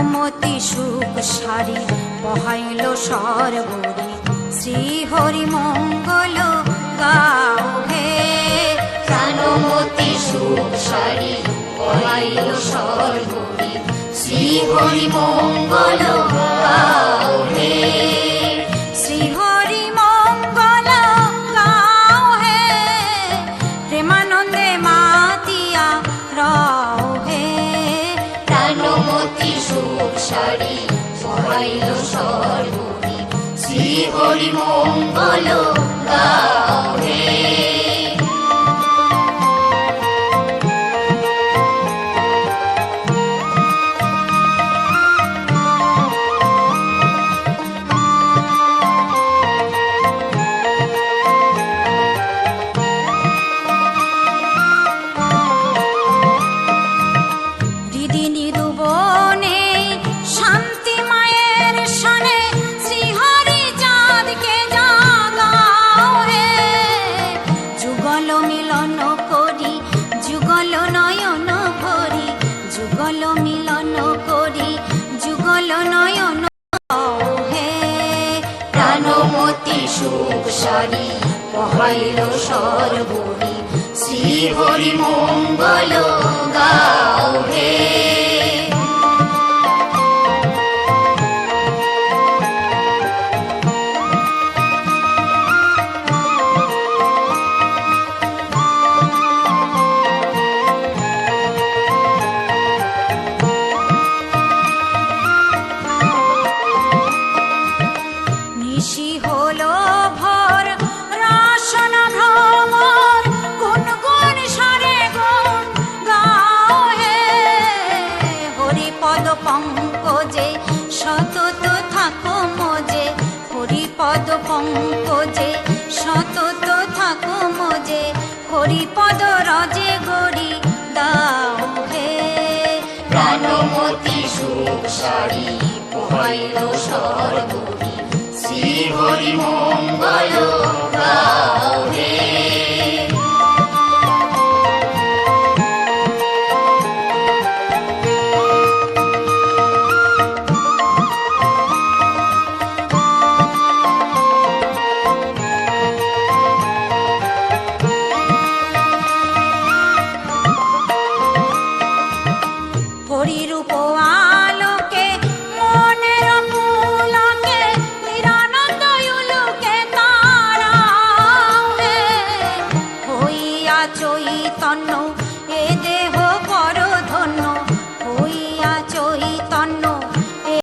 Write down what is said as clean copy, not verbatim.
প্রাণমতি সুখ সারি বহাইল সর্বরি শ্রী হরি মঙ্গল গাও হে। প্রাণমতি সুখ সারি বহাইল সর্বরি শ্রী হরি মঙ্গল গাও হে। শ্রী হরি মঙ্গল গাও হে, প্রেমানন্দে মাতিয়া রও হে। প্রাণমতি সুখ সারি বহাইল সর্বরি শ্রী হরি মঙ্গল গাও হে। যুগল মিলন করি যুগল নয়ন হে। প্রাণমতি সুখ সারি বহাইল সর্বরি শ্রী হরি মঙ্গল গাও হে। নিশি হলো ভর রাসন ভ্রমর, গুন গুন সারে গুণ গাও হে। হরিপদ পঙ্কজে সতত থাকো মোজে, হরিপদ পঙ্কজে সতত থাকো মোজে, হরিপদ রজে গরি দাও হে। প্রাণমতি সুখ সারি বহাইল সর্বরি শ্রী হরি মঙ্গল গাও হে।